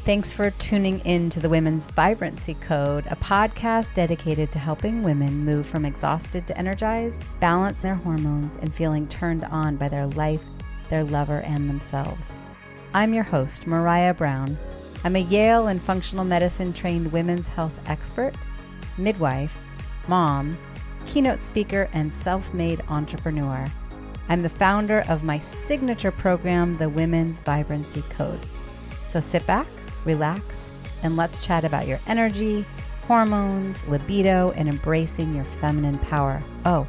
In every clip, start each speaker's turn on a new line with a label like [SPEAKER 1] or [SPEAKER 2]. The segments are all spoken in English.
[SPEAKER 1] Thanks for tuning in to the Women's Vibrancy Code, a podcast dedicated to helping women move from exhausted to energized, balance their hormones, and feeling turned on by their life, their lover, and themselves. I'm your host, Maraya Brown. I'm a Yale and functional medicine trained women's health expert, midwife, mom, keynote speaker, and self-made entrepreneur. I'm the founder of my signature program, the Women's Vibrancy Code. So sit back, relax, and let's chat about your energy, hormones, libido, and embracing your feminine power. Oh,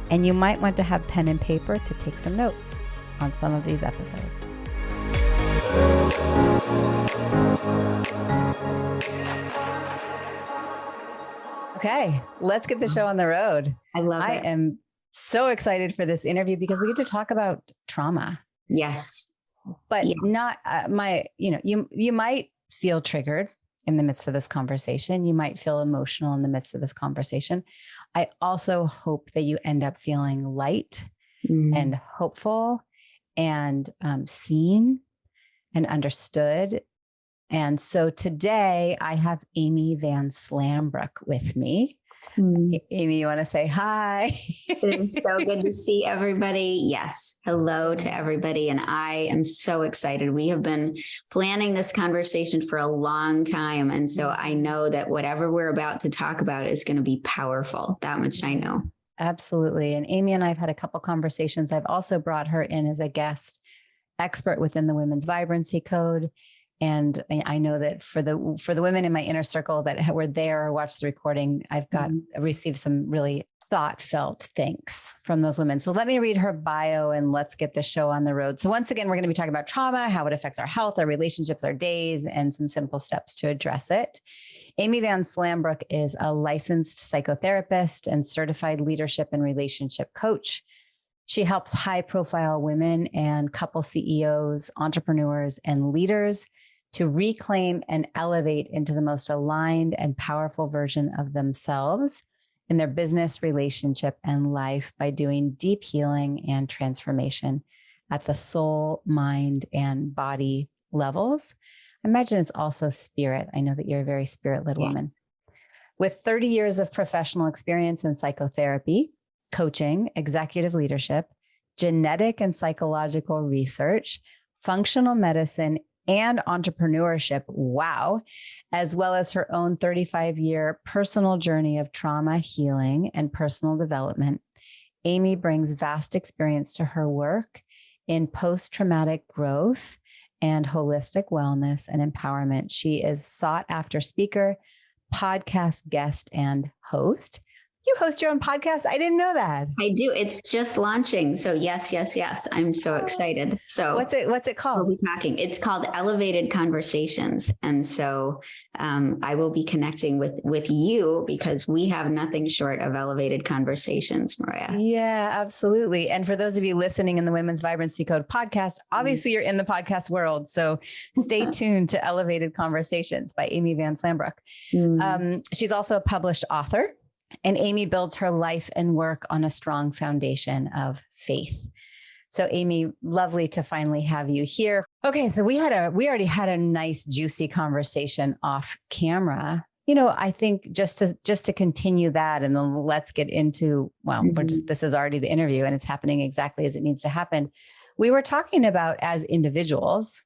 [SPEAKER 1] and you might want to have pen and paper to take some notes on some of these episodes. Okay, let's get the show on the road.
[SPEAKER 2] I love it.
[SPEAKER 1] I am so excited for this interview because we get to talk about trauma.
[SPEAKER 2] Yes.
[SPEAKER 1] But
[SPEAKER 2] yes.
[SPEAKER 1] not you might feel triggered in the midst of this conversation. You might feel emotional in the midst of this conversation. I also hope that you end up feeling light and hopeful and seen and understood. And so today I have Amy Van Slambrook with me. Amy, you want to say hi?
[SPEAKER 2] It is so good to see everybody. Yes. Hello to everybody. And I am so excited. We have been planning this conversation for a long time. And so I know that whatever we're about to talk about is going to be powerful. That much I know.
[SPEAKER 1] Absolutely. And Amy and I have had a couple conversations. I've also brought her in as a guest expert within the Women's Vibrancy Code. And I know that for the women in my inner circle that were there or watched the recording, I've received some really thought-felt thanks from those women. So let me read her bio and let's get the show on the road. So once again, we're going to be talking about trauma, how it affects our health, our relationships, our days, and some simple steps to address it. Amy Van Slambrook is a licensed psychotherapist and certified leadership and relationship coach. She helps high-profile women and couple CEOs, entrepreneurs, and leaders to reclaim and elevate into the most aligned and powerful version of themselves in their business, relationship, and life by doing deep healing and transformation at the soul, mind, and body levels. I imagine it's also spirit. I know that you're a very spirit-led woman. With 30 years of professional experience in psychotherapy, coaching, executive leadership, genetic and psychological research, functional medicine, and entrepreneurship, wow, as well as her own 35-year personal journey of trauma healing and personal development, Amy brings vast experience to her work in post-traumatic growth and holistic wellness and empowerment. She is sought after speaker, podcast guest, and host. You host your own podcast? I didn't know that.
[SPEAKER 2] I do. It's just launching. So yes. I'm so excited. So
[SPEAKER 1] what's it called?
[SPEAKER 2] We'll be talking. It's called Elevated Conversations. And so I will be connecting with you because we have nothing short of elevated conversations, Maraya.
[SPEAKER 1] Yeah, absolutely. And for those of you listening in the Women's Vibrancy Code podcast, obviously you're in the podcast world. So stay tuned to Elevated Conversations by Amy Van Slambrook. She's also a published author. And Amy builds her life and work on a strong foundation of faith. So Amy, lovely to finally have you here. Okay, so we already had a nice juicy conversation off camera. You know, I think just to continue that, and then let's get into, this is already the interview and it's happening exactly as it needs to happen. We were talking about as individuals,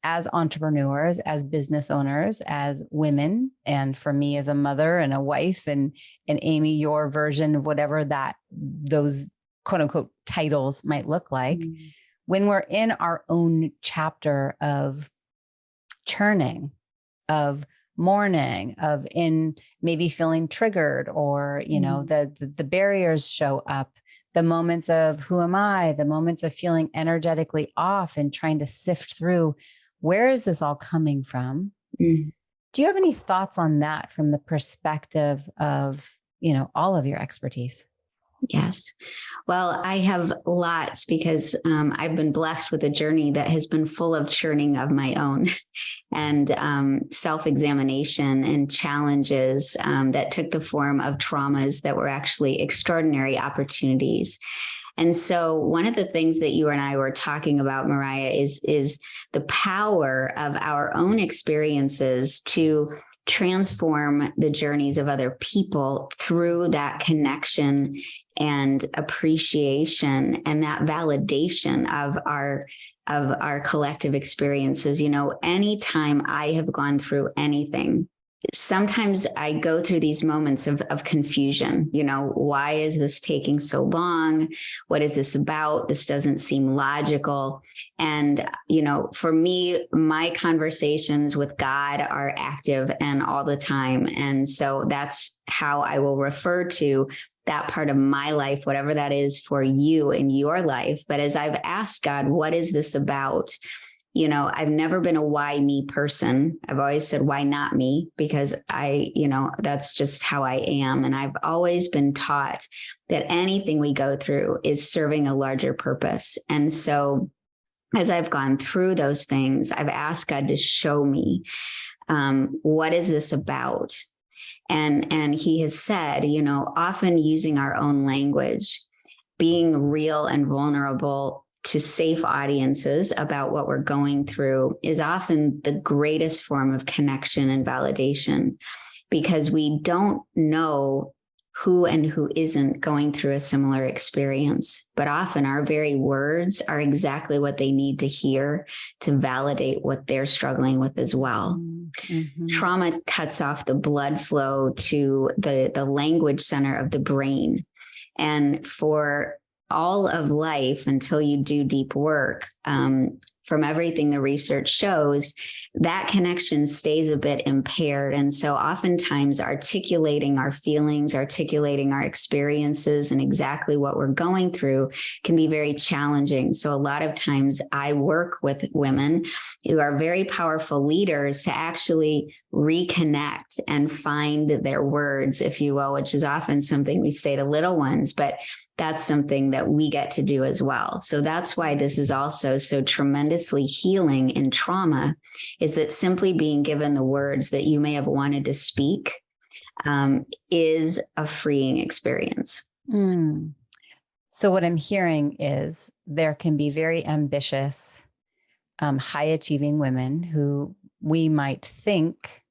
[SPEAKER 1] as entrepreneurs, as business owners, as women, and for me as a mother and a wife, and Amy, your version of whatever those quote unquote titles might look like, when we're in our own chapter of churning, of mourning, of in maybe feeling triggered, or the barriers show up, the moments of who am I, the moments of feeling energetically off and trying to sift through, where is this all coming from? Do you have any thoughts on that from the perspective of, all of your expertise?
[SPEAKER 2] Yes. Well, I have lots because I've been blessed with a journey that has been full of churning of my own and self-examination and challenges that took the form of traumas that were actually extraordinary opportunities. And so one of the things that you and I were talking about, Maraya, is the power of our own experiences to transform the journeys of other people through that connection and appreciation and that validation of our collective experiences. Anytime I have gone through anything, sometimes I go through these moments of confusion. Why is this taking so long? What is this about? This doesn't seem logical. And, for me, my conversations with God are active and all the time. And so that's how I will refer to that part of my life, whatever that is for you in your life. But as I've asked God, what is this about? I've never been a why me person. I've always said, why not me? Because that's just how I am. And I've always been taught that anything we go through is serving a larger purpose. And so as I've gone through those things, I've asked God to show me, what is this about? And he has said, often using our own language, being real and vulnerable to safe audiences about what we're going through is often the greatest form of connection and validation, because we don't know who and who isn't going through a similar experience. But often our very words are exactly what they need to hear to validate what they're struggling with as well. Mm-hmm. Trauma cuts off the blood flow to the language center of the brain. And for all of life, until you do deep work, from everything the research shows, that connection stays a bit impaired. And so oftentimes articulating our feelings, articulating our experiences and exactly what we're going through can be very challenging. So a lot of times I work with women who are very powerful leaders to actually reconnect and find their words, if you will, which is often something we say to little ones, but that's something that we get to do as well. So that's why this is also so tremendously healing in trauma, is that simply being given the words that you may have wanted to speak is a freeing experience.
[SPEAKER 1] Mm. So what I'm hearing is there can be very ambitious, high achieving women who we might think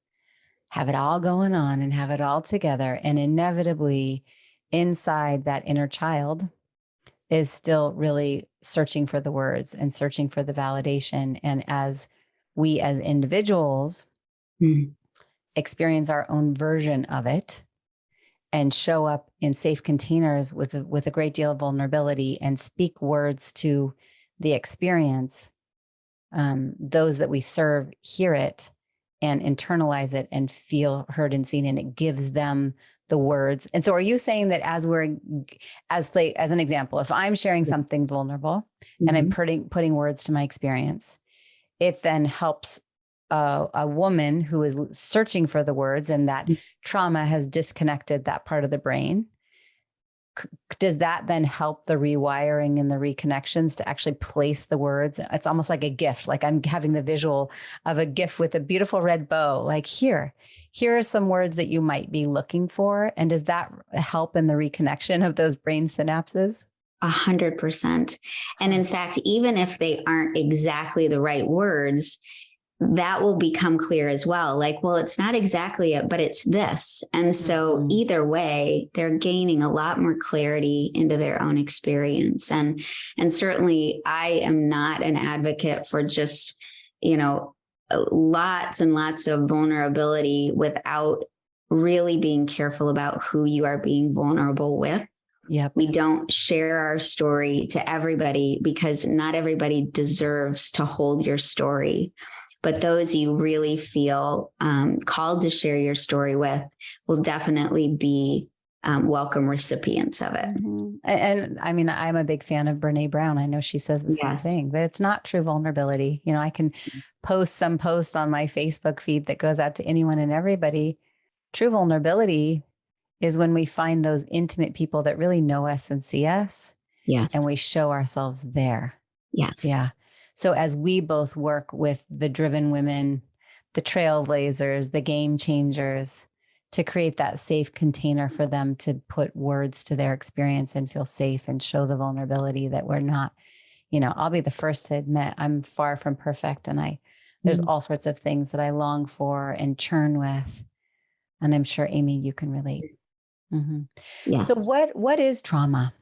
[SPEAKER 1] have it all going on and have it all together. And inevitably inside that inner child is still really searching for the words and searching for the validation. And as we as individuals experience our own version of it and show up in safe containers with a great deal of vulnerability and speak words to the experience, those that we serve hear it and internalize it and feel heard and seen, and it gives them the words. And so are you saying that as an example, if I'm sharing something vulnerable and I'm putting words to my experience, it then helps a woman who is searching for the words, and that trauma has disconnected that part of the brain. Does that then help the rewiring and the reconnections to actually place the words? It's almost like a gift. Like I'm having the visual of a gift with a beautiful red bow. Like here are some words that you might be looking for. And does that help in the reconnection of those brain synapses?
[SPEAKER 2] 100%. And in fact, even if they aren't exactly the right words, that will become clear as well. Like, well, it's not exactly it, but it's this. And so either way, they're gaining a lot more clarity into their own experience. And certainly I am not an advocate for just, lots and lots of vulnerability without really being careful about who you are being vulnerable with.
[SPEAKER 1] Yep.
[SPEAKER 2] We don't share our story to everybody because not everybody deserves to hold your story. But those you really feel called to share your story with will definitely be welcome recipients of it.
[SPEAKER 1] Mm-hmm. And I mean, I'm a big fan of Brene Brown. I know she says the same thing, that it's not true vulnerability. I can post some post on my Facebook feed that goes out to anyone and everybody. True vulnerability is when we find those intimate people that really know us and see us.
[SPEAKER 2] Yes.
[SPEAKER 1] And we show ourselves there.
[SPEAKER 2] Yes.
[SPEAKER 1] Yeah. So as we both work with the driven women, the trailblazers, the game changers, to create that safe container for them to put words to their experience and feel safe and show the vulnerability that we're not, I'll be the first to admit I'm far from perfect. And there's all sorts of things that I long for and churn with. And I'm sure, Amy, you can relate. Mm-hmm.
[SPEAKER 2] Yes.
[SPEAKER 1] So what is trauma?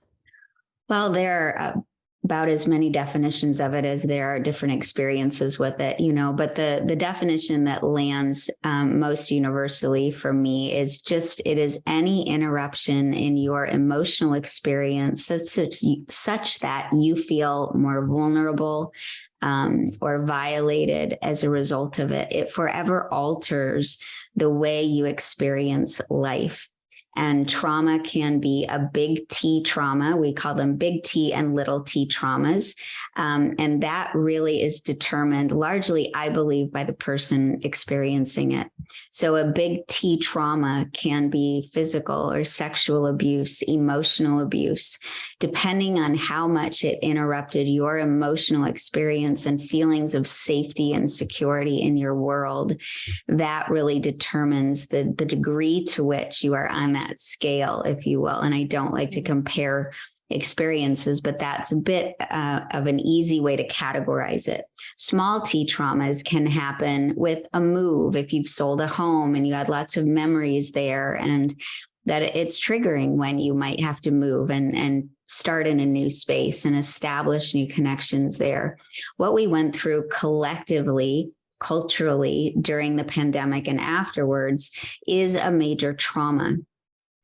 [SPEAKER 2] Well, there are about as many definitions of it as there are different experiences with it, but the definition that lands most universally for me is just, it is any interruption in your emotional experience such that you feel more vulnerable or violated as a result of it. It forever alters the way you experience life. And trauma can be a big T trauma. We call them big T and little t traumas. And that really is determined largely, I believe, by the person experiencing it. So a big T trauma can be physical or sexual abuse, emotional abuse, depending on how much it interrupted your emotional experience and feelings of safety and security in your world. That really determines the degree to which you are on that scale, if you will. And I don't like to compare experiences, but that's a bit of an easy way to categorize it. Small T traumas can happen with a move. If you've sold a home and you had lots of memories there, and that it's triggering when you might have to move and start in a new space and establish new connections there. What we went through collectively, culturally during the pandemic and afterwards is a major trauma.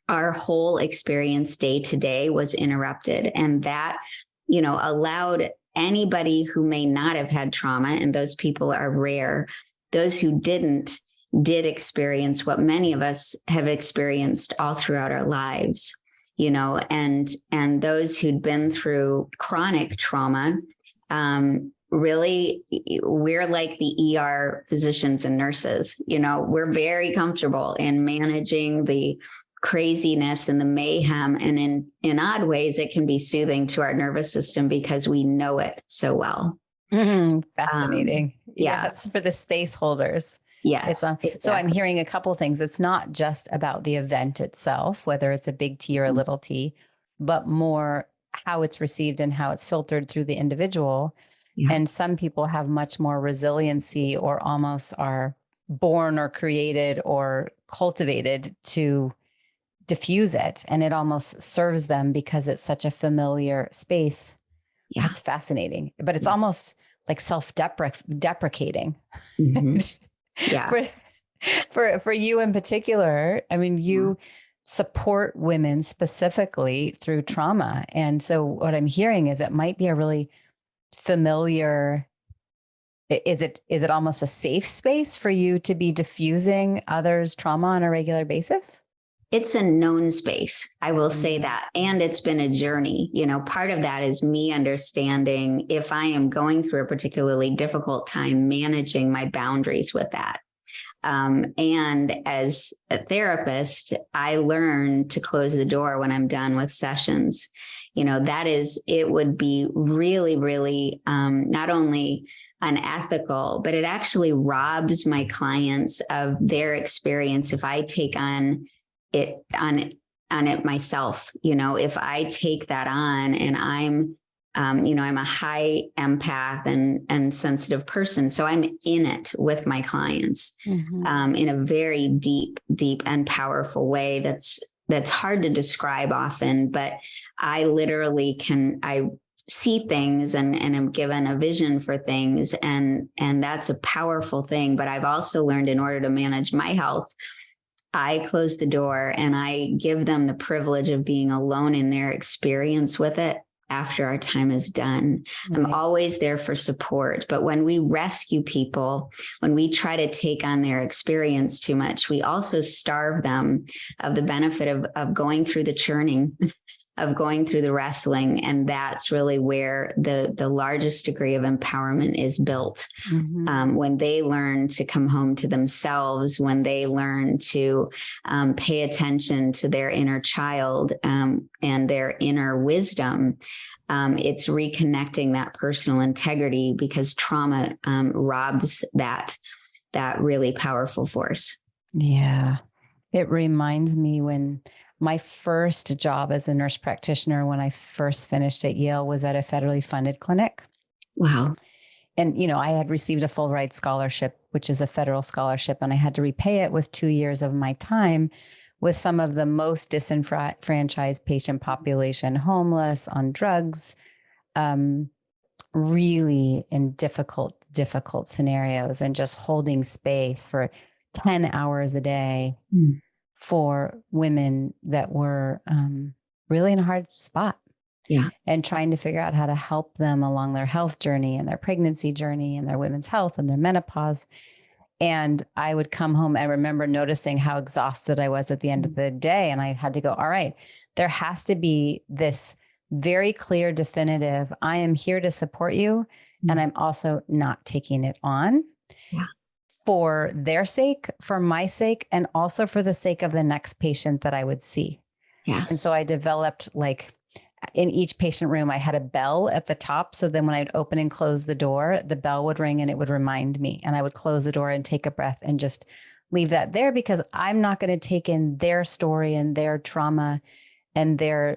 [SPEAKER 2] Our whole experience day to day was interrupted, and that, allowed anybody who may not have had trauma, and those people are rare, those who did experience what many of us have experienced all throughout our lives, and those who'd been through chronic trauma, really, we're like the ER physicians and nurses. We're very comfortable in managing the craziness and the mayhem. And in odd ways, it can be soothing to our nervous system because we know it so well.
[SPEAKER 1] Fascinating.
[SPEAKER 2] Yeah.
[SPEAKER 1] It's for the space holders.
[SPEAKER 2] Yes.
[SPEAKER 1] Exactly. So I'm hearing a couple of things. It's not just about the event itself, whether it's a big T or a little t, but more how it's received and how it's filtered through the individual. Yeah. And some people have much more resiliency, or almost are born or created or cultivated to diffuse it. And it almost serves them because it's such a familiar space. Yeah. That's fascinating. But it's almost like self-deprecating. Mm-hmm.
[SPEAKER 2] Yeah.
[SPEAKER 1] For you in particular, I mean, you support women specifically through trauma. And so what I'm hearing is it might be a really familiar, is it almost a safe space for you to be diffusing others' trauma on a regular basis?
[SPEAKER 2] It's a known space. I will say that. And it's been a journey. Part of that is me understanding if I am going through a particularly difficult time, managing my boundaries with that. And as a therapist, I learn to close the door when I'm done with sessions. It would be really, really not only unethical, but it actually robs my clients of their experience if I take on it myself. If I take that on, and I'm a high empath and sensitive person, so I'm in it with my clients in a very deep and powerful way that's hard to describe often, but I literally I see things and am given a vision for things, and that's a powerful thing. But I've also learned, in order to manage my health, I close the door and I give them the privilege of being alone in their experience with it after our time is done. Right. I'm always there for support. But when we rescue people, when we try to take on their experience too much, we also starve them of the benefit of going through the churning, of going through the wrestling. And that's really where the largest degree of empowerment is built. When they learn to come home to themselves, when they learn to pay attention to their inner child and their inner wisdom, it's reconnecting that personal integrity, because trauma robs that really powerful force.
[SPEAKER 1] Yeah. It reminds me when my first job as a nurse practitioner, when I first finished at Yale, was at a federally funded clinic.
[SPEAKER 2] Wow.
[SPEAKER 1] And, I had received a full ride scholarship, which is a federal scholarship, and I had to repay it with 2 years of my time with some of the most disenfranchised patient population, homeless, on drugs, really in difficult scenarios, and just holding space for 10 hours a day for women that were really in a hard spot.
[SPEAKER 2] Yeah.
[SPEAKER 1] And trying to figure out how to help them along their health journey and their pregnancy journey and their women's health and their menopause. And I would come home and remember noticing how exhausted I was at the end of the day. And I had to go, all right, there has to be this very clear, definitive, I am here to support you. And I'm also not taking it on for their sake, for my sake, and also for the sake of the next patient that I would see.
[SPEAKER 2] Yes.
[SPEAKER 1] And so I developed, like, in each patient room, I had a bell at the top. So then when I'd open and close the door, the bell would ring and it would remind me, and I would close the door and take a breath and just leave that there, because I'm not going to take in their story and their trauma and their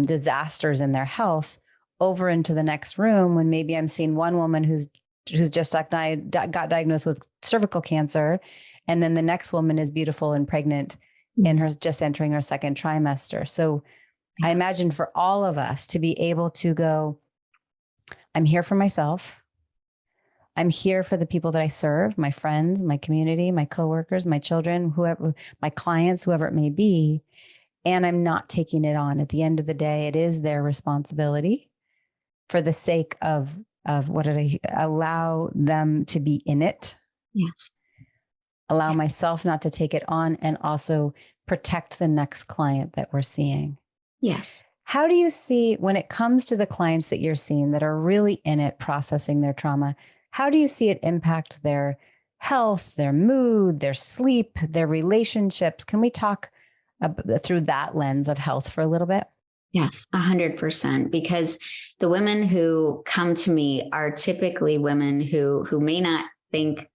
[SPEAKER 1] disasters in their health over into the next room, when maybe I'm seeing one woman who's just got diagnosed with cervical cancer. And then the next woman is beautiful and pregnant and her just entering her second trimester. So I imagine for all of us to be able to go, I'm here for myself. I'm here for the people that I serve, my friends, my community, my coworkers, my children, whoever, my clients, whoever it may be. And I'm not taking it on. At the end of the day, it is their responsibility, for the sake of what did I allow them to be in it.
[SPEAKER 2] Yes.
[SPEAKER 1] Allow myself not to take it on, and also protect the next client that we're seeing.
[SPEAKER 2] Yes.
[SPEAKER 1] How do you see, when it comes to the clients that you're seeing that are really in it, processing their trauma, how do you see it impact their health, their mood, their sleep, their relationships? Can we talk through that lens of health for a little bit?
[SPEAKER 2] Yes, 100%. Because the women who come to me are typically women who may not think,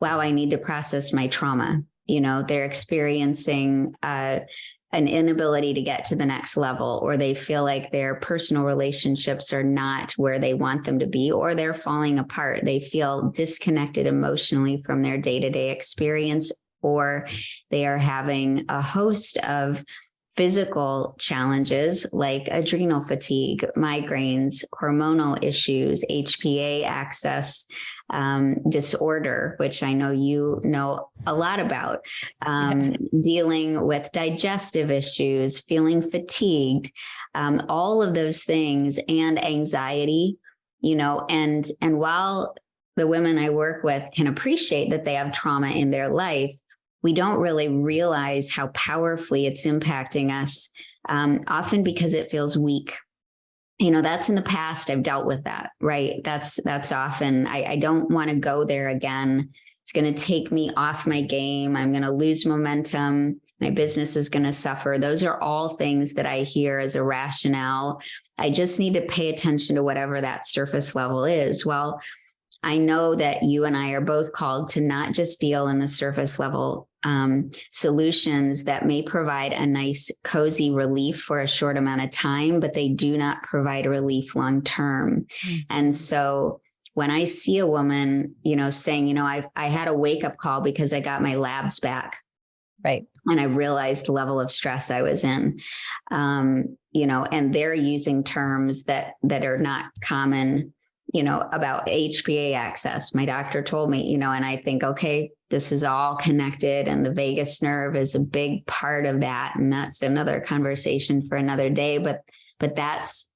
[SPEAKER 2] wow, I need to process my trauma. They're experiencing an inability to get to the next level, or they feel like their personal relationships are not where they want them to be, or they're falling apart. They feel disconnected emotionally from their day-to-day experience, or they are having a host of physical challenges like adrenal fatigue, migraines, hormonal issues, HPA axis disorder, which I know you know a lot about, dealing with digestive issues, feeling fatigued, all of those things, and anxiety, and while the women I work with can appreciate that they have trauma in their life, we don't really realize how powerfully it's impacting us, often because it feels weak. That's in the past. I've dealt with that, right? That's often, I don't want to go there again. It's going to take me off my game. I'm going to lose momentum. My business is going to suffer. Those are all things that I hear as a rationale. I just need to pay attention to whatever that surface level is. Well, I know that you and I are both called to not just deal in the surface level solutions that may provide a nice, cozy relief for a short amount of time, but they do not provide relief long term. And so when I see a woman, saying, I had a wake up call because I got my labs back.
[SPEAKER 1] Right.
[SPEAKER 2] And I realized the level of stress I was in, and they're using terms that are not common, about HPA access. My doctor told me, and I think, okay, this is all connected, and the vagus nerve is a big part of that. And that's another conversation for another day, but that's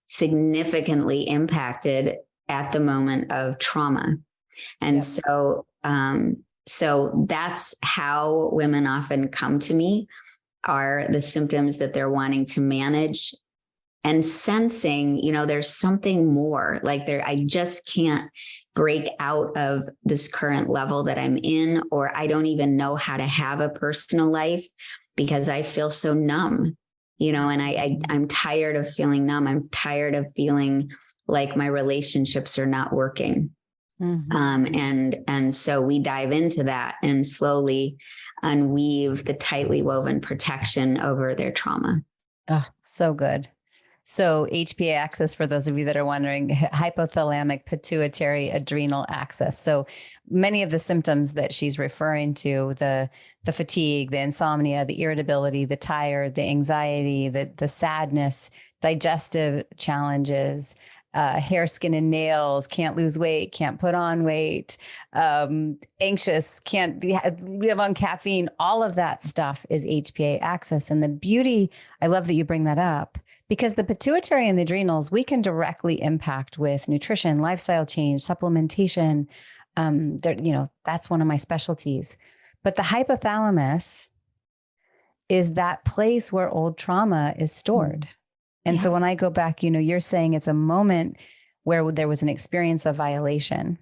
[SPEAKER 2] significantly impacted at the moment of trauma. And so that's how women often come to me, are the symptoms that they're wanting to manage, and sensing, there's something more, like I just can't break out of this current level that I'm in, or I don't even know how to have a personal life because I feel so numb, and I'm tired of feeling numb. I'm tired of feeling like my relationships are not working. And so we dive into that and slowly unweave the tightly woven protection over their trauma.
[SPEAKER 1] Oh, so good. So HPA axis, for those of you that are wondering, hypothalamic pituitary adrenal axis. So many of the symptoms that she's referring to, the fatigue, the insomnia, the irritability, the tired, the anxiety, the sadness, digestive challenges, hair, skin, and nails, can't lose weight, can't put on weight, anxious, can't live on caffeine. All of that stuff is HPA axis. And the beauty, I love that you bring that up, because the pituitary and the adrenals, we can directly impact with nutrition, lifestyle change, supplementation. That's one of my specialties. But the hypothalamus is that place where old trauma is stored. And so when I go back, you're saying it's a moment where there was an experience of violation.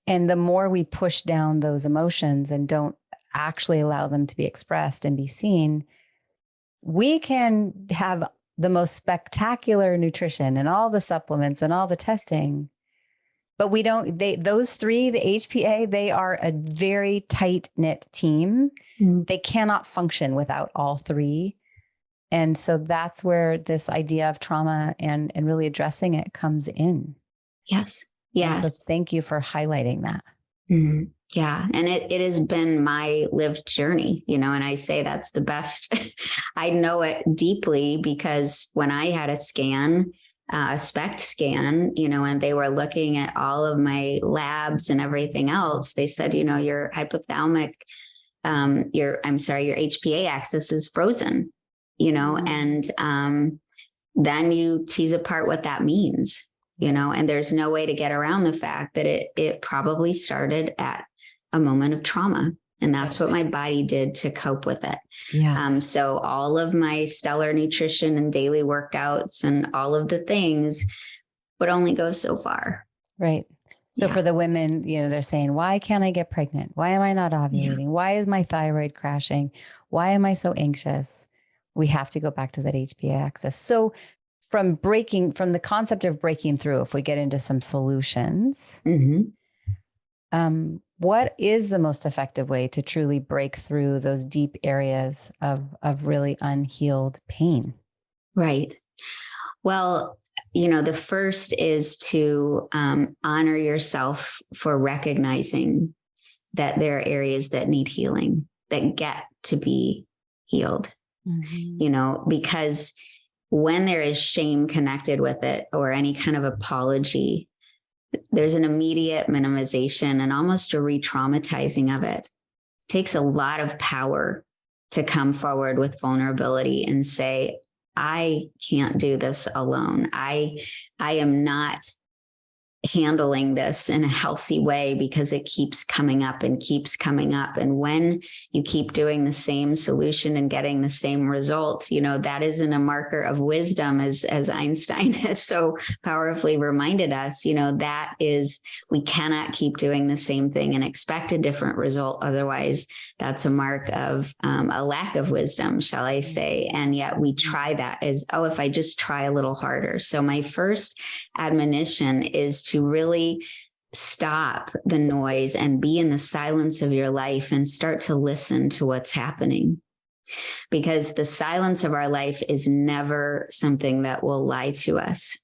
[SPEAKER 1] And the more we push down those emotions and don't actually allow them to be expressed and be seen, we can have the most spectacular nutrition and all the supplements and all the testing, but those three, the HPA, they are a very tight knit team. They cannot function without all three. And so that's where this idea of trauma and really addressing it comes in.
[SPEAKER 2] Yes.
[SPEAKER 1] And so thank you for highlighting that.
[SPEAKER 2] Yeah. And it has been my lived journey, and I say that's the best. I know it deeply because when I had a scan, a SPECT scan, and they were looking at all of my labs and everything else, they said, your hypothalamic, your HPA axis is frozen, and then you tease apart what that means, and there's no way to get around the fact that it probably started at a moment of trauma. And that's what my body did to cope with it. Yeah. So all of my stellar nutrition and daily workouts and all of the things would only go so far.
[SPEAKER 1] Right. So for the women, they're saying, why can't I get pregnant? Why am I not ovulating? Why is my thyroid crashing? Why am I so anxious? We have to go back to that HPA axis. So from the concept of breaking through, if we get into some solutions, what is the most effective way to truly break through those deep areas of really unhealed pain?
[SPEAKER 2] Right. Well, the first is to honor yourself for recognizing that there are areas that need healing, that get to be healed, because when there is shame connected with it or any kind of apology, there's an immediate minimization and almost a re-traumatizing of it. It takes a lot of power to come forward with vulnerability and say, I can't do this alone. I am not handling this in a healthy way because it keeps coming up and keeps coming up. And when you keep doing the same solution and getting the same result, that isn't a marker of wisdom, as Einstein has so powerfully reminded us, that is, we cannot keep doing the same thing and expect a different result. Otherwise, that's a mark of a lack of wisdom, shall I say. And yet we try that as, if I just try a little harder. So my first admonition is to really stop the noise and be in the silence of your life and start to listen to what's happening. Because the silence of our life is never something that will lie to us.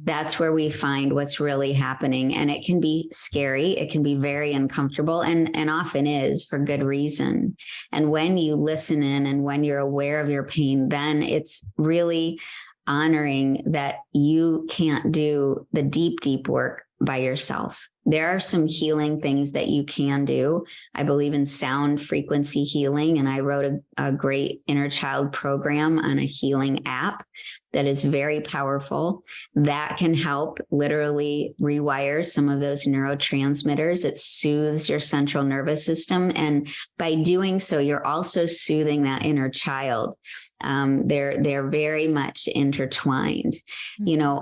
[SPEAKER 2] That's where we find what's really happening. And it can be scary. It can be very uncomfortable and often is, for good reason. And when you listen in and when you're aware of your pain, then it's really honoring that you can't do the deep, deep work by yourself. There are some healing things that you can do. I believe in sound frequency healing, and I wrote a great inner child program on a healing app that is very powerful. That can help literally rewire some of those neurotransmitters. It soothes your central nervous system. And by doing so, you're also soothing that inner child. They're very much intertwined.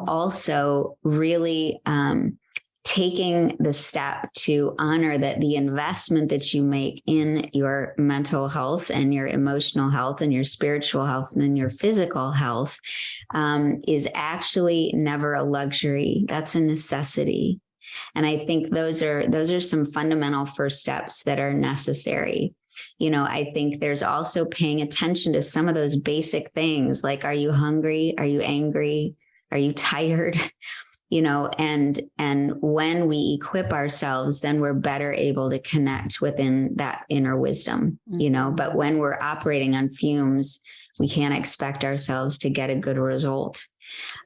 [SPEAKER 2] Also really taking the step to honor that the investment that you make in your mental health and your emotional health and your spiritual health and your physical health is actually never a luxury. That's a necessity. And I think those are some fundamental first steps that are necessary. I think there's also paying attention to some of those basic things, like, are you hungry? Are you angry? Are you tired? And when we equip ourselves, then we're better able to connect within that inner wisdom, but when we're operating on fumes, we can't expect ourselves to get a good result.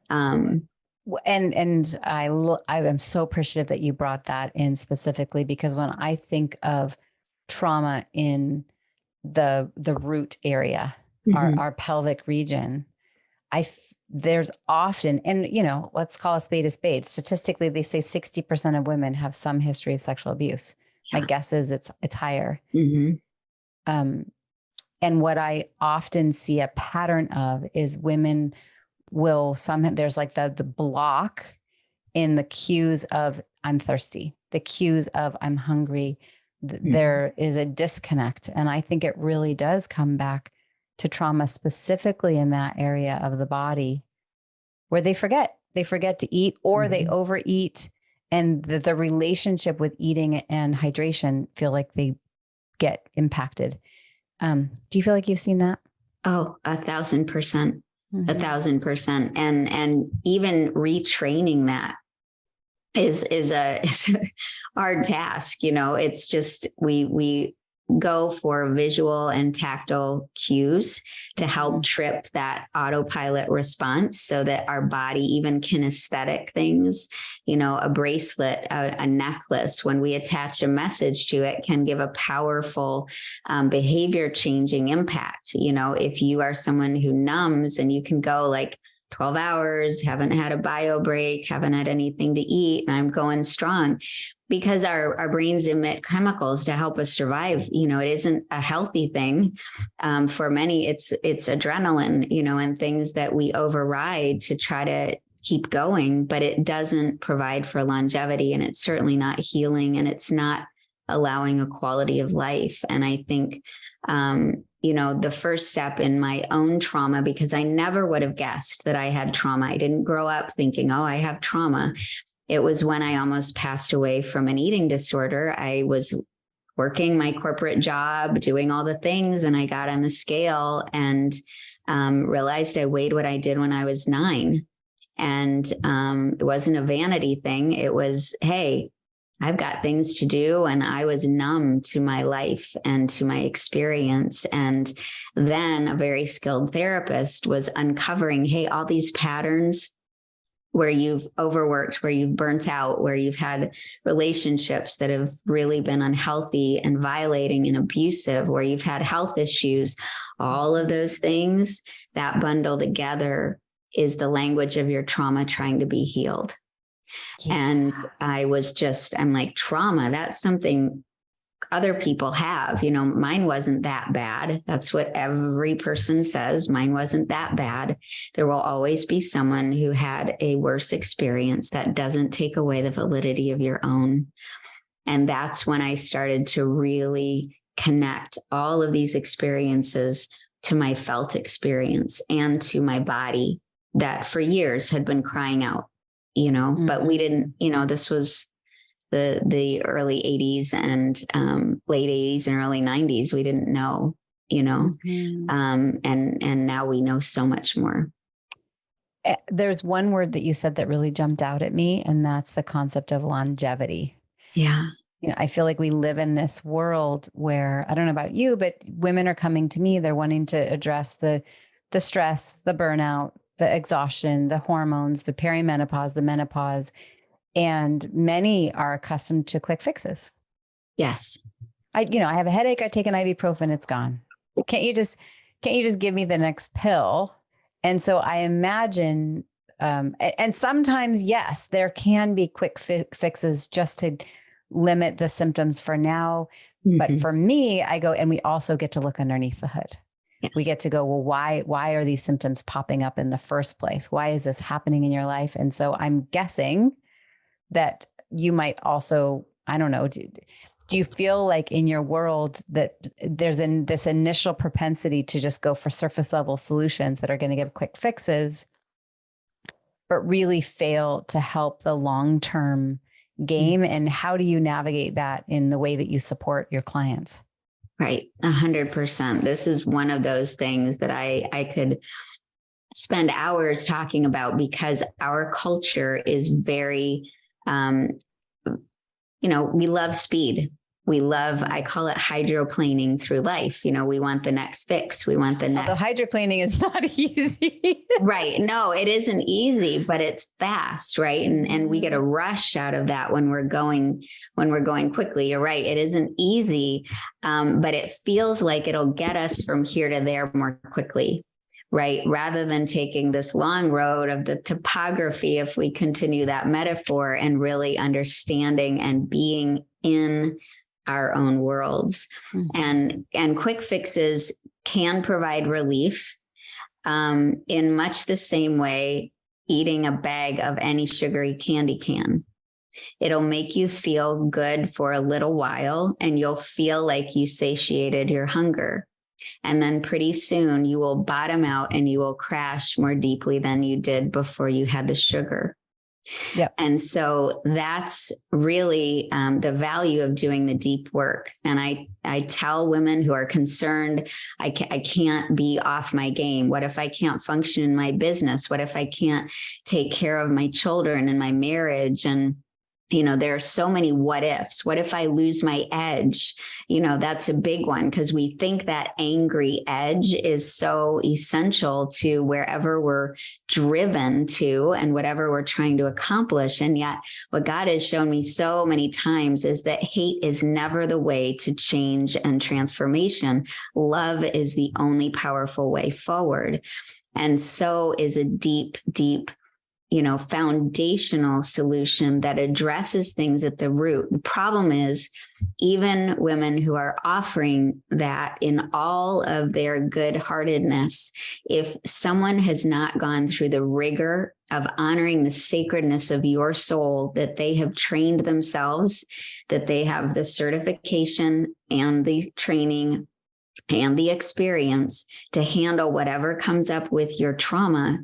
[SPEAKER 1] And I am so appreciative that you brought that in specifically, because when I think of trauma in the root area, our pelvic region, there's often, and let's call a spade a spade. Statistically, they say 60% of women have some history of sexual abuse. Yeah. My guess is it's higher. And what I often see a pattern of is women will there's like the block in the cues of I'm thirsty, the cues of I'm hungry. There is a disconnect. And I think it really does come back to trauma, specifically in that area of the body where they forget to eat, or they overeat, and the relationship with eating and hydration feel like they get impacted. Do you feel like you've seen that?
[SPEAKER 2] Oh, 1,000%, 1,000%. And even retraining that is a hard task. It's just, we go for visual and tactile cues to help trip that autopilot response so that our body, even kinesthetic things, a bracelet, a necklace, when we attach a message to it, can give a powerful behavior changing impact. If you are someone who numbs and you can go like 12 hours, haven't had a bio break, haven't had anything to eat, and I'm going strong, because our brains emit chemicals to help us survive. It isn't a healthy thing. For many, it's adrenaline, and things that we override to try to keep going, but it doesn't provide for longevity, and it's certainly not healing, and it's not allowing a quality of life. And I think, the first step in my own trauma, because I never would have guessed that I had trauma. I didn't grow up thinking, oh, I have trauma. It was when I almost passed away from an eating disorder. I was working my corporate job, doing all the things, and I got on the scale and realized I weighed what I did when I was 9. And it wasn't a vanity thing. It was, hey, I've got things to do. And I was numb to my life and to my experience. And then a very skilled therapist was uncovering, hey, all these patterns where you've overworked, where you've burnt out, where you've had relationships that have really been unhealthy and violating and abusive, where you've had health issues, all of those things, that bundle together is the language of your trauma trying to be healed. Yeah. And I'm like, trauma, that's something other people have. Mine wasn't that bad. That's what every person says. Mine wasn't that bad. There will always be someone who had a worse experience. That doesn't take away the validity of your own. And that's when I started to really connect all of these experiences to my felt experience and to my body that for years had been crying out, but we didn't, this was the early 80s and late 80s and early 90s. We didn't know, and now we know so much more.
[SPEAKER 1] There's one word that you said that really jumped out at me, and that's the concept of longevity.
[SPEAKER 2] Yeah.
[SPEAKER 1] I feel like we live in this world where, I don't know about you, but women are coming to me, they're wanting to address the stress, the burnout, the exhaustion, the hormones, the perimenopause, the menopause. And many are accustomed to quick fixes.
[SPEAKER 2] Yes.
[SPEAKER 1] I have a headache. I take an ibuprofen. It's gone. Can't you just give me the next pill? And so I imagine, and sometimes, yes, there can be quick fixes just to limit the symptoms for now. But for me, I go, and we also get to look underneath the hood. Yes. We get to go, well, why are these symptoms popping up in the first place? Why is this happening in your life? And so I'm guessing that you might also, I don't know, do you feel like in your world that there's this initial propensity to just go for surface level solutions that are going to give quick fixes, but really fail to help the long-term game? And how do you navigate that in the way that you support your clients?
[SPEAKER 2] Right. 100%. This is one of those things that I could spend hours talking about, because our culture is very, we love speed. We love, I call it hydroplaning through life. We want the next fix. We want the next.
[SPEAKER 1] Although hydroplaning is not easy.
[SPEAKER 2] Right. No, it isn't easy, but it's fast. Right. And we get a rush out of that when we're going quickly. You're right. It isn't easy, but it feels like it'll get us from here to there more quickly. Right. Rather than taking this long road of the topography, if we continue that metaphor, and really understanding and being in our own worlds. Mm-hmm. And quick fixes can provide relief in much the same way eating a bag of any sugary candy can. It'll make you feel good for a little while, and you'll feel like you satiated your hunger. And then pretty soon you will bottom out and you will crash more deeply than you did before you had the sugar. Yep. And so that's really the value of doing the deep work. And I tell women who are concerned, I can't be off my game. What if I can't function in my business? What if I can't take care of my children and my marriage? And there are so many what ifs. What if I lose my edge? That's a big one, because we think that angry edge is so essential to wherever we're driven to and whatever we're trying to accomplish. And yet what God has shown me so many times is that hate is never the way to change and transformation. Love is the only powerful way forward. And so is a deep, deep foundational solution that addresses things at the root. The problem is, even women who are offering that in all of their good-heartedness, if someone has not gone through the rigor of honoring the sacredness of your soul, that they have trained themselves, that they have the certification and the training and the experience to handle whatever comes up with your trauma,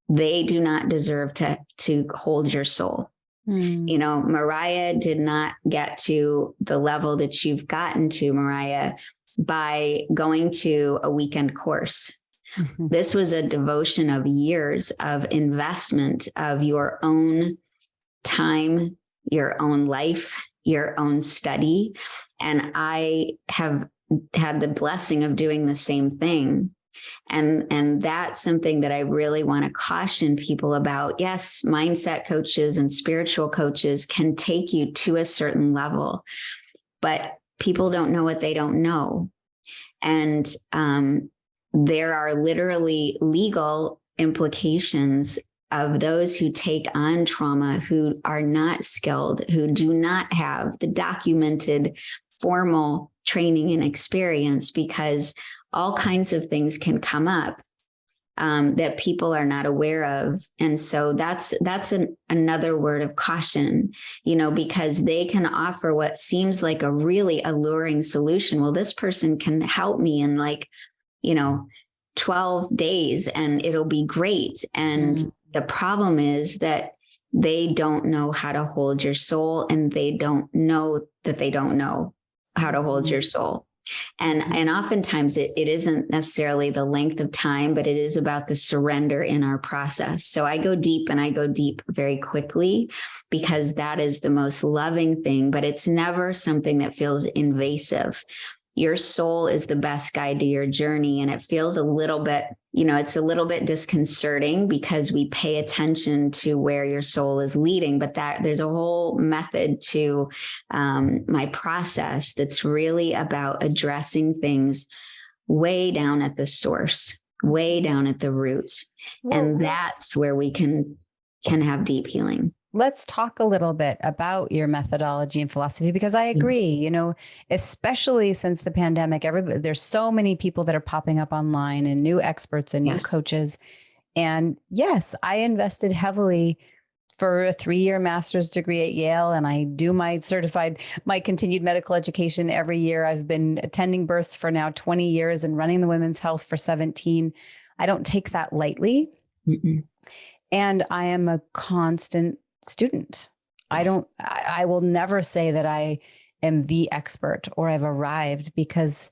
[SPEAKER 2] they do not deserve to hold your soul. Maraya did not get to the level that you've gotten to, Maraya, by going to a weekend course. Mm-hmm. This was a devotion of years of investment of your own time, your own life, your own study. And I have had the blessing of doing the same thing. And that's something that I really want to caution people about. Yes, mindset coaches and spiritual coaches can take you to a certain level, but people don't know what they don't know. And there are literally legal implications of those who take on trauma, who are not skilled, who do not have the documented formal training and experience, because all kinds of things can come up that people are not aware of. And so that's another word of caution, because they can offer what seems like a really alluring solution. Well, this person can help me in 12 days and it'll be great. And the problem is that they don't know how to hold your soul, and they don't know that they don't know how to hold your soul. And oftentimes it isn't necessarily the length of time, but it is about the surrender in our process. So I go deep, and I go deep very quickly, because that is the most loving thing, but it's never something that feels invasive. Your soul is the best guide to your journey. And it feels a little bit, it's a little bit disconcerting because we pay attention to where your soul is leading, but that there's a whole method to my process that's really about addressing things way down at the source, way down at the roots. Well, and that's where we can have deep healing.
[SPEAKER 1] Let's talk a little bit about your methodology and philosophy, because I agree, especially since the pandemic, there's so many people that are popping up online and new experts and new coaches. And yes, I invested heavily for a 3-year master's degree at Yale, and I do my continued medical education every year. I've been attending births for now 20 years and running the women's health for 17. I don't take that lightly. Mm-mm. And I am a constant student. Yes. I will never say that I am the expert or I've arrived, because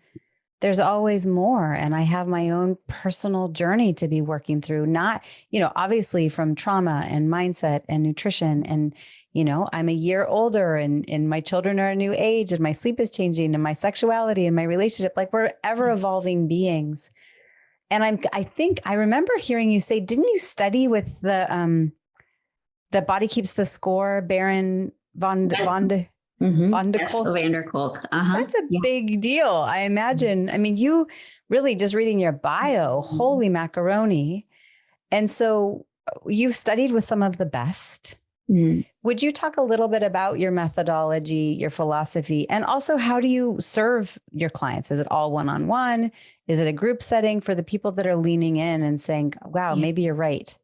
[SPEAKER 1] there's always more. And I have my own personal journey to be working through, not, obviously from trauma and mindset and nutrition. And, I'm a year older and my children are a new age and my sleep is changing and my sexuality and my relationship, like we're ever evolving beings. And I think I remember hearing you say, didn't you study with the Body Keeps the Score, Baron Wanda?
[SPEAKER 2] Mm-hmm. Yes, Van der Kolk.
[SPEAKER 1] That's a big deal. I imagine. I mean, you really, just reading your bio, holy macaroni. And so you've studied with some of the best. Mm. Would you talk a little bit about your methodology, your philosophy, and also how do you serve your clients? Is it all one-on-one? Is it a group setting for the people that are leaning in and saying, wow, maybe you're right.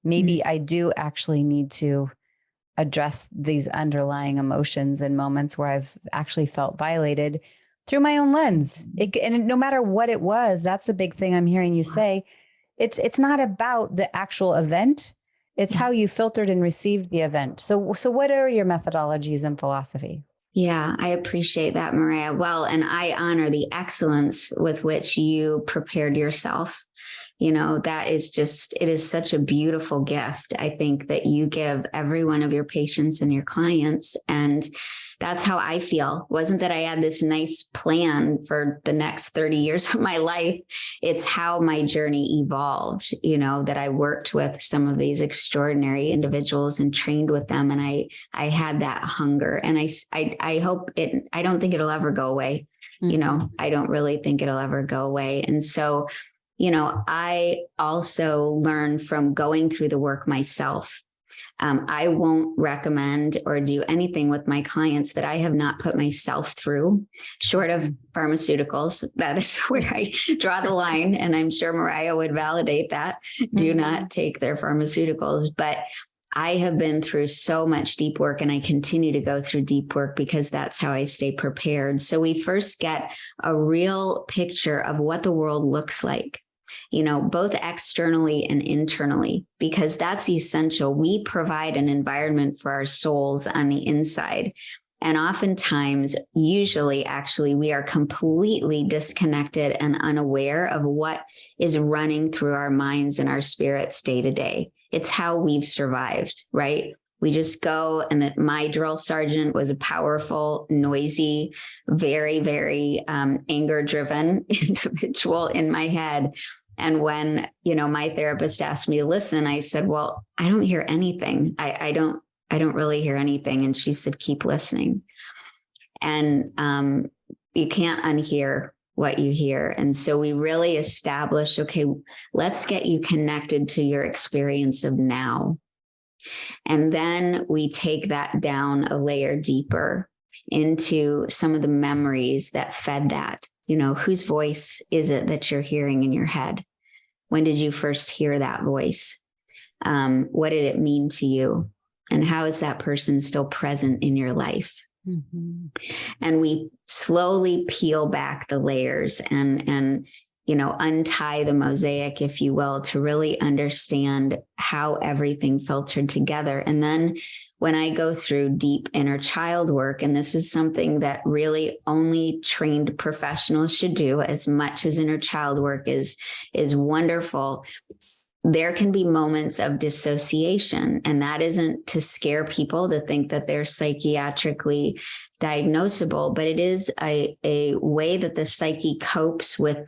[SPEAKER 1] Maybe I do actually need to address these underlying emotions and moments where I've actually felt violated through my own lens. And no matter what it was, that's the big thing I'm hearing you say. It's not about the actual event. It's how you filtered and received the event. So what are your methodologies and philosophy?
[SPEAKER 2] Yeah, I appreciate that, Maraya. Well, and I honor the excellence with which you prepared yourself. That is it is such a beautiful gift, I think, that you give every one of your patients and your clients. And that's how I feel. It wasn't that I had this nice plan for the next 30 years of my life. It's how my journey evolved, that I worked with some of these extraordinary individuals and trained with them. And I had that hunger. And I hope I don't think it'll ever go away. Mm-hmm. I don't really think it'll ever go away. And so, I also learned from going through the work myself. I won't recommend or do anything with my clients that I have not put myself through, short of pharmaceuticals. That is where I draw the line. And I'm sure Maraya would validate that. Do not take their pharmaceuticals. But I have been through so much deep work, and I continue to go through deep work because that's how I stay prepared. So we first get a real picture of what the world looks like, both externally and internally, because that's essential. We provide an environment for our souls on the inside. And oftentimes, usually, actually, we are completely disconnected and unaware of what is running through our minds and our spirits day to day. It's how we've survived, right? We just go, and my drill sergeant was a powerful, noisy, very, very anger-driven individual in my head. And when, my therapist asked me to listen, I said, well, I don't hear anything. I don't really hear anything. And she said, keep listening. And you can't unhear what you hear. And so we really establish, okay, let's get you connected to your experience of now. And then we take that down a layer deeper into some of the memories that fed that. Whose voice is it that you're hearing in your head? When did you first hear that voice? What did it mean to you? And how is that person still present in your life? Mm-hmm. And we slowly peel back the layers and untie the mosaic, if you will, to really understand how everything filtered together. And then when I go through deep inner child work, and this is something that really only trained professionals should do, as much as inner child work is wonderful, there can be moments of dissociation. And that isn't to scare people to think that they're psychiatrically diagnosable, but it is a way that the psyche copes with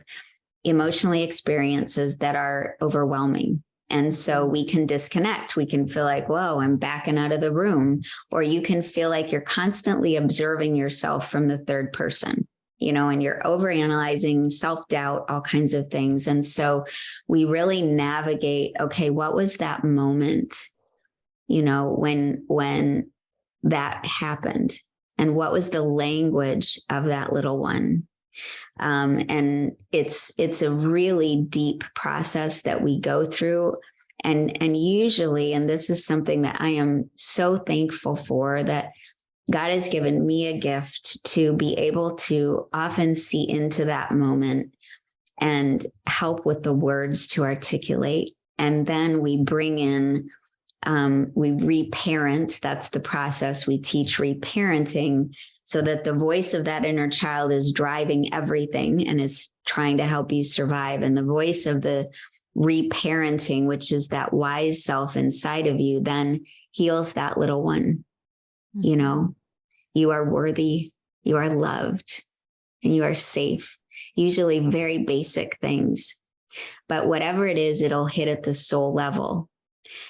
[SPEAKER 2] emotionally experiences that are overwhelming. And so we can disconnect. We can feel like, whoa, I'm backing out of the room. Or you can feel like you're constantly observing yourself from the third person, and you're overanalyzing, self-doubt, all kinds of things. And so we really navigate, okay, what was that moment, when that happened? And what was the language of that little one? And it's a really deep process that we go through. And usually, and this is something that I am so thankful for, that God has given me a gift to be able to often see into that moment and help with the words to articulate. And then we bring in, we reparent. That's the process. We teach reparenting so that the voice of that inner child is driving everything and is trying to help you survive. And the voice of the reparenting, which is that wise self inside of you, then heals that little one. Mm-hmm. You know, you are worthy, you are loved, and you are safe. Usually very basic things, but whatever it is, it'll hit at the soul level.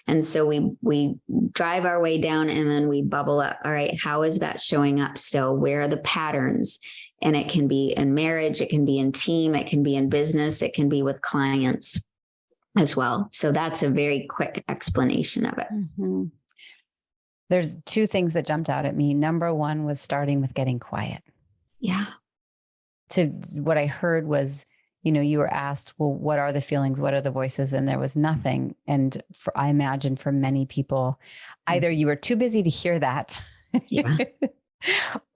[SPEAKER 2] And so we drive our way down and then we bubble up. All right, how is that showing up still? Where are the patterns? And it can be in marriage, it can be in team, it can be in business, it can be with clients as well. So that's a very quick explanation of it.
[SPEAKER 1] Mm-hmm. There's two things that jumped out at me. Number one was starting with getting quiet.
[SPEAKER 2] Yeah.
[SPEAKER 1] To what I heard was, you know, you were asked, well, what are the feelings? What are the voices? And there was nothing. And I imagine for many people, either you were too busy to hear that, yeah.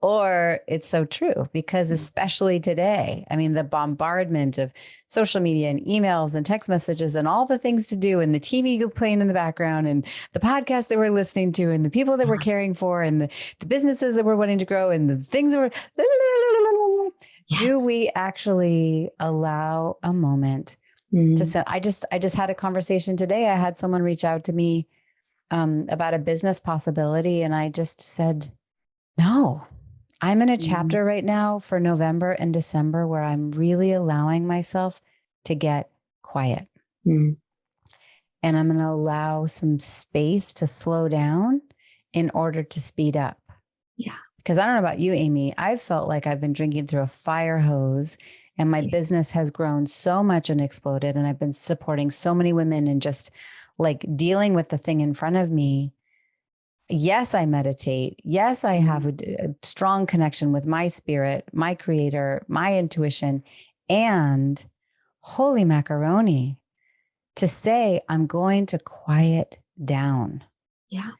[SPEAKER 1] Or it's so true, because especially today, I mean, the bombardment of social media and emails and text messages and all the things to do, and the TV playing in the background, and the podcast that we're listening to, and the people that we're caring for, and the businesses that we're wanting to grow, and the things that we're, yes. Do we actually allow a moment to say, I just had a conversation today. I had someone reach out to me about a business possibility. And I just said, no, I'm in a chapter right now for November and December where I'm really allowing myself to get quiet. And I'm going to allow some space to slow down in order to speed up. Yeah. Because I don't know about you, Amy, I've felt like I've been drinking through a fire hose, and my business has grown so much and exploded. And I've been supporting so many women and just like dealing with the thing in front of me. Yes, I meditate. Yes, I have a strong connection with my spirit, my creator, my intuition, and holy macaroni, to say, I'm going to quiet down. Yeah.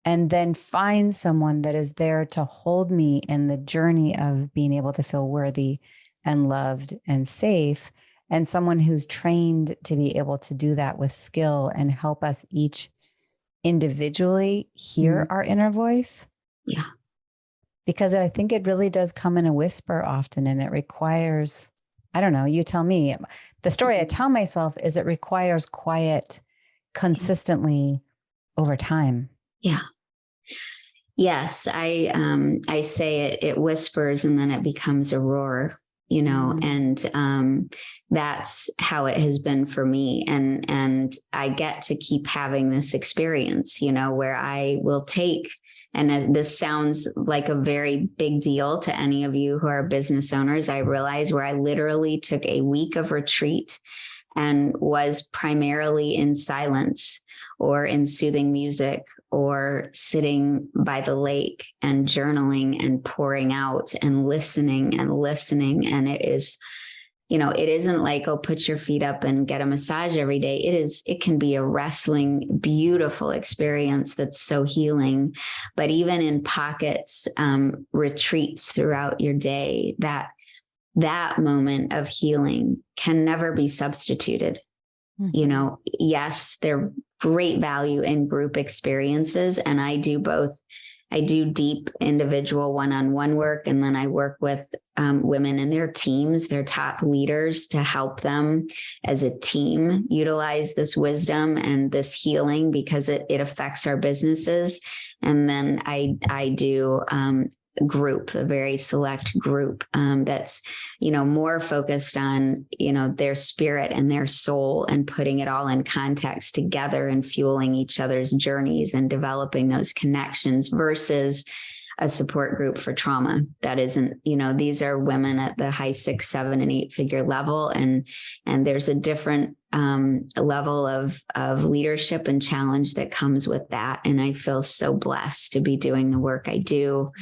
[SPEAKER 1] And then find someone that is there to hold me in the journey of being able to feel worthy and loved and safe, and someone who's trained to be able to do that with skill and help us each individually hear our inner voice. Yeah. Because I think it really does come in a whisper often, and it requires, I don't know, you tell me. The story I tell myself is it requires quiet consistently over time. Yeah. Yes. I say it whispers and then it becomes a roar, you know, and that's how it has been for me. And I get to keep having this experience, you know, where I will take, and this sounds like a very big deal to any of you who are business owners, I realize, where I literally took a week of retreat and was primarily in silence or in soothing music or sitting by the lake and journaling and pouring out and listening. And it is, you know, it isn't like, oh, put your feet up and get a massage every day. It can be a wrestling, beautiful experience that's so healing. But even in pockets, retreats throughout your day, that moment of healing can never be substituted. You know, yes, they're great value in group experiences. And I do both. I do deep individual one-on-one work. And then I work with women and their teams, their top leaders, to help them as a team utilize this wisdom and this healing, because it affects our businesses. And then I do group, a very select group that's, you know, more focused on, you know, their spirit and their soul, and putting it all in context together and fueling each other's journeys and developing those connections, versus a support group for trauma. That isn't, you know, these are women at the high 6, 7, and 8 figure level. And there's a different
[SPEAKER 2] level of leadership and challenge that comes with that. And I feel so blessed to be doing the work I do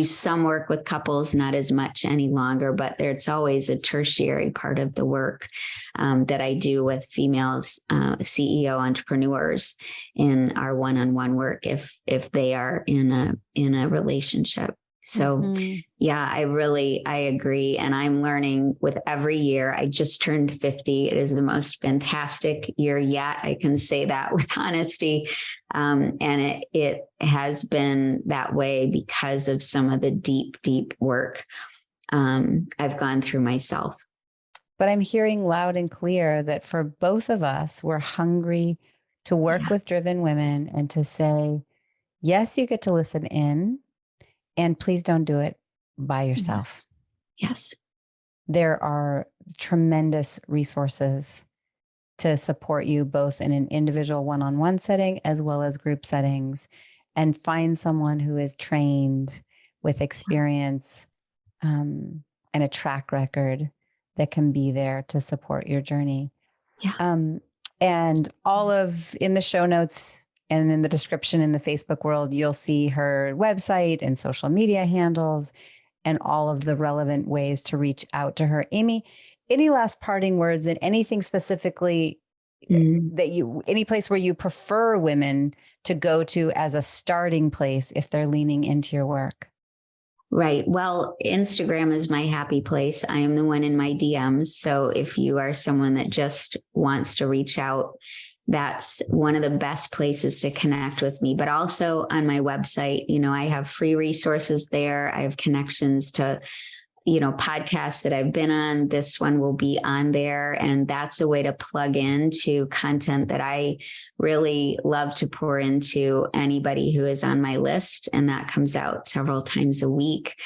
[SPEAKER 2] some work with couples, not as much any longer, but it's always a tertiary part of the work that I do with female CEO entrepreneurs in our one-on-one work if they are in a relationship. So yeah, I agree. And I'm learning with every year. I just turned 50. It is the most fantastic year yet. I can say that with honesty. And it has been that way because of some of the deep work I've gone through myself.
[SPEAKER 1] But I'm hearing loud and clear that for both of us, we're hungry to work with driven women and to say, yes, you get to listen in. And please don't do it by yourself.
[SPEAKER 2] Yes.
[SPEAKER 1] There are tremendous resources to support you both in an individual one-on-one setting as well as group settings, and find someone who is trained with experience and a track record that can be there to support your journey.
[SPEAKER 2] Yeah.
[SPEAKER 1] And all of in the show notes and in the description in the Facebook world, you'll see her website and social media handles and all of the relevant ways to reach out to her. Amy, any last parting words and anything specifically that any place where you prefer women to go to as a starting place if they're leaning into your work?
[SPEAKER 2] Right. Well, Instagram is my happy place. I am the one in my DMs. So if you are someone that just wants to reach out, that's one of the best places to connect with me. But also on my website, I have free resources there. I have connections to, podcasts that I've been on. This one will be on there. And that's a way to plug into content that I really love to pour into anybody who is on my list. And that comes out several times a week.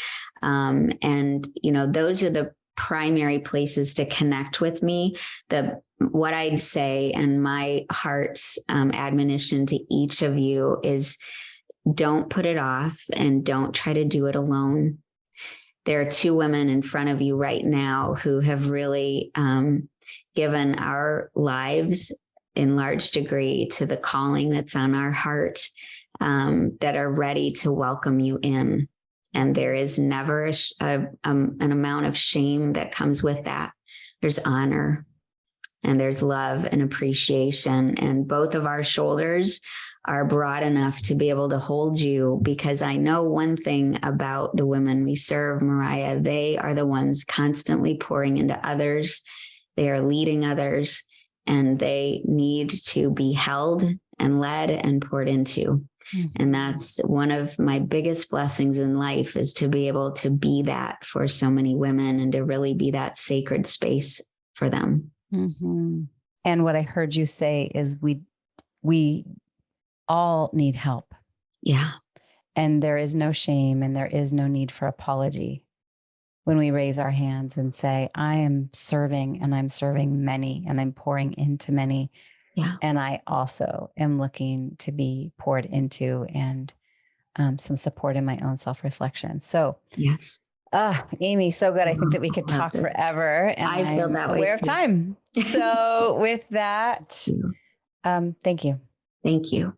[SPEAKER 2] Those are the primary places to connect with me. What I'd say and my heart's admonition to each of you is don't put it off and don't try to do it alone. There are two women in front of you right now who have really given our lives in large degree to the calling that's on our heart, that are ready to welcome you in. And there is never an amount of shame that comes with that. There's honor and there's love and appreciation. And both of our shoulders are broad enough to be able to hold you, because I know one thing about the women we serve, Maraya, they are the ones constantly pouring into others. They are leading others, and they need to be held and led and poured into. And that's one of my biggest blessings in life, is to be able to be that for so many women and to really be that sacred space for them.
[SPEAKER 1] And what I heard you say is we all need help.
[SPEAKER 2] Yeah.
[SPEAKER 1] And there is no shame and there is no need for apology when we raise our hands and say, I am serving and I'm serving many and I'm pouring into many.
[SPEAKER 2] Yeah.
[SPEAKER 1] And I also am looking to be poured into, and some support in my own self-reflection. So
[SPEAKER 2] yes.
[SPEAKER 1] Amy, so good. I think that we could talk forever. And
[SPEAKER 2] I feel that way.
[SPEAKER 1] Aware of time. So with that, thank you.
[SPEAKER 2] Thank you.